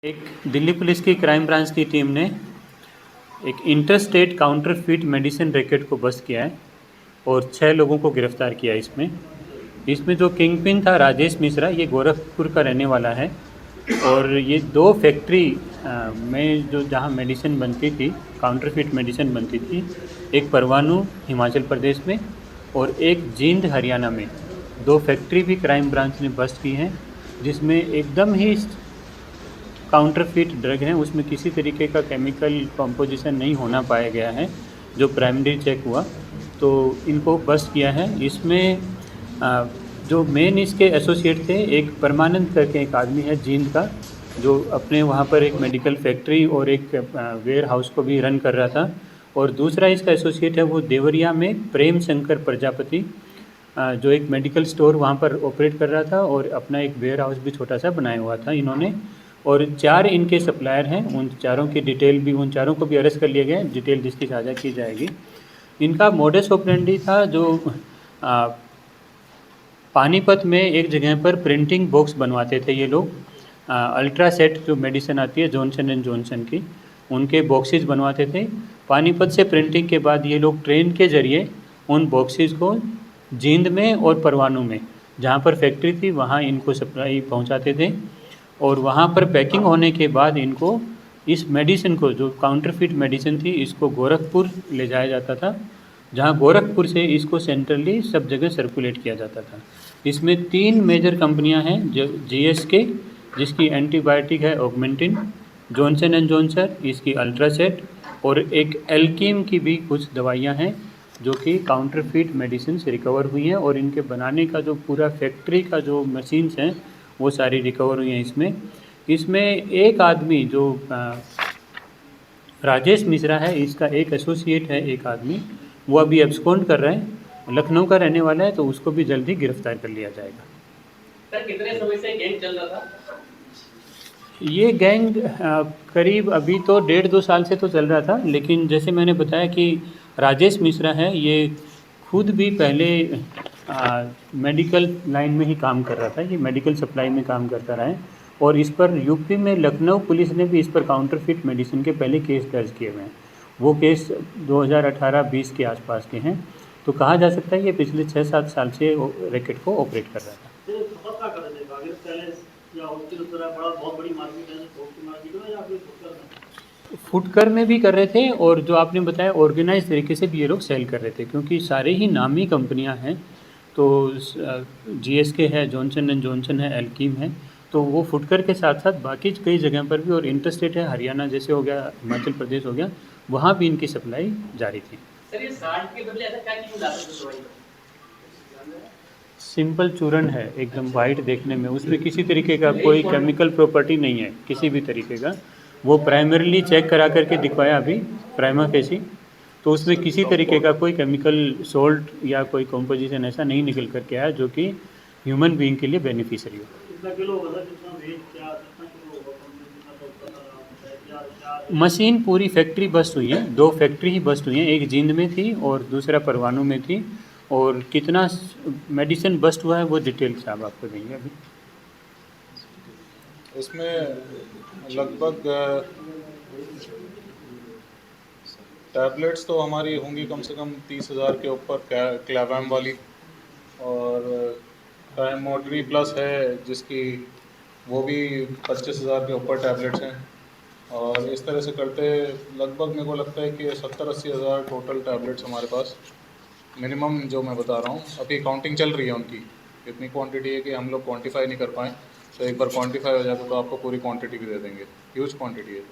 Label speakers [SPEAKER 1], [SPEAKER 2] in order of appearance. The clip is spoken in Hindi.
[SPEAKER 1] एक दिल्ली पुलिस की क्राइम ब्रांच की टीम ने एक इंटरस्टेट काउंटरफीट मेडिसिन रैकेट को बस्ट किया है और 6 लोगों को गिरफ्तार किया है। इसमें जो किंग पिन था राजेश मिश्रा, ये गोरखपुर का रहने वाला है और ये 2 फैक्ट्री में जो जहाँ मेडिसिन बनती थी, काउंटरफीट मेडिसिन बनती थी, एक परवाणु हिमाचल प्रदेश में और एक जींद हरियाणा में, 2 फैक्ट्री भी क्राइम ब्रांच ने बस्ट की हैं, जिसमें एकदम ही काउंटरफीट ड्रग हैं, उसमें किसी तरीके का केमिकल कंपोजिशन नहीं होना पाया गया है जो प्राइमरी चेक हुआ, तो इनको बस्ट किया है। इसमें जो मेन इसके एसोसिएट थे, एक परमानंद करके एक आदमी है जींद का, जो अपने वहाँ पर एक मेडिकल फैक्ट्री और एक वेयर हाउस को भी रन कर रहा था, और दूसरा इसका एसोसिएट है वो देवरिया में प्रेम शंकर प्रजापति, जो एक मेडिकल स्टोर वहाँ पर ऑपरेट कर रहा था और अपना एक वेयर हाउस भी छोटा सा बनाया हुआ था इन्होंने। और 4 इनके सप्लायर हैं, उन चारों की डिटेल भी, उन चारों को भी अरेस्ट कर लिया गया है, डिटेल जिसकी साझा की जाएगी। इनका मोडस ऑपरेंडी था जो पानीपत में एक जगह पर प्रिंटिंग बॉक्स बनवाते थे ये लोग, अल्ट्रा सेट जो मेडिसिन आती है जॉनसन एंड जॉनसन की, उनके बॉक्सेस बनवाते थे। पानीपत से प्रिंटिंग के बाद ये लोग ट्रेन के ज़रिए उन बॉक्सेस को जींद में और परवाणू में, जहाँ पर फैक्ट्री थी, वहाँ इनको सप्लाई पहुँचाते थे और वहाँ पर पैकिंग होने के बाद इनको इस मेडिसिन को, जो काउंटरफीट मेडिसिन थी, इसको गोरखपुर ले जाया जाता था, जहाँ गोरखपुर से इसको सेंट्रली सब जगह सर्कुलेट किया जाता था। इसमें 3 मेजर कंपनियां हैं, जो जीएसके जिसकी एंटीबायोटिक है ऑगमेंटिन, जॉनसन एंड जॉनसन इसकी अल्ट्रासेट, और एक एल्कीम की भी कुछ दवाइयां हैं जो कि काउंटरफीट मेडिसिन से रिकवर हुई हैं, और इनके बनाने का जो पूरा फैक्ट्री का जो मशीन्स हैं वो सारी रिकवर हुई हैं। इसमें एक आदमी जो राजेश मिश्रा है, इसका एक एसोसिएट है एक आदमी, वो अभी एब्सकॉन्ड कर रहे हैं, लखनऊ का रहने वाला है, तो उसको भी जल्दी गिरफ्तार कर लिया जाएगा।
[SPEAKER 2] सर, कितने समय से गैंग चल रहा था?
[SPEAKER 1] ये गैंग करीब अभी तो 1.5-2 साल से तो चल रहा था, लेकिन जैसे मैंने बताया कि राजेश मिश्रा है, ये खुद भी पहले मेडिकल लाइन में ही काम कर रहा था, ये मेडिकल सप्लाई में काम करता रहा है, और इस पर यूपी में लखनऊ पुलिस ने भी इस पर काउंटरफीट मेडिसिन के पहले केस दर्ज किए हुए हैं। वो केस 2018-20 के आसपास के हैं, तो कहा जा सकता है ये पिछले 6-7 साल से रैकेट को ऑपरेट कर रहा था। फुटकर में भी कर रहे थे, और जो आपने बताया ऑर्गेनाइज तरीके से भी ये लोग सेल कर रहे थे, क्योंकि सारे ही नामी कंपनियां हैं, तो जीएसके है, जॉनसन एंड जॉनसन है, एल्कीम है, तो वो फुटकर के साथ साथ बाकी कई जगह पर भी, और इंटरस्टेट है, हरियाणा जैसे हो गया, हिमाचल प्रदेश हो गया, वहाँ भी इनकी सप्लाई जारी थी।
[SPEAKER 2] सर, ये साल्ट के बदले ऐसा क्या क्यों लाते थे दवाई?
[SPEAKER 1] सिंपल चूरन है, एकदम वाइट देखने में, उसमें किसी तरीके का कोई केमिकल प्रॉपर्टी नहीं है किसी भी तरीके का। वो प्राइमरीली चेक करा करके दिखवाया अभी प्राइमा फेसी, तो उसमें किसी तरीके का कोई केमिकल सोल्ट या कोई कंपोजिशन ऐसा नहीं निकल करके आया जो कि ह्यूमन बीइंग के लिए बेनिफिशियरी हो। मशीन पूरी फैक्ट्री बस्ट हुई है, 2 फैक्ट्री ही बस्ट हुई हैं, एक जींद में थी और दूसरा परवाणू में थी, और कितना मेडिसिन बस्ट हुआ है वो डिटेल साहब आपको देंगे अभी।
[SPEAKER 3] इसमें लगभग टैबलेट्स तो हमारी होंगी कम से कम 30,000 के ऊपर, क्लेवैम वाली, और टाइमोड्री प्लस है जिसकी वो भी 25,000 के ऊपर टैबलेट्स हैं, और इस तरह से करते लगभग मेरे को लगता है कि 70-80 हज़ार टोटल टैबलेट्स हमारे पास मिनिमम, जो मैं बता रहा हूँ। अभी काउंटिंग चल रही है उनकी, इतनी क्वांटिटी है कि हम लोग क्वांटिफाई नहीं कर पाएँ, तो एक बार क्वांटिफाई हो जाए तो आपको पूरी क्वांटिटी भी दे देंगे, ह्यूज क्वांटिटी है।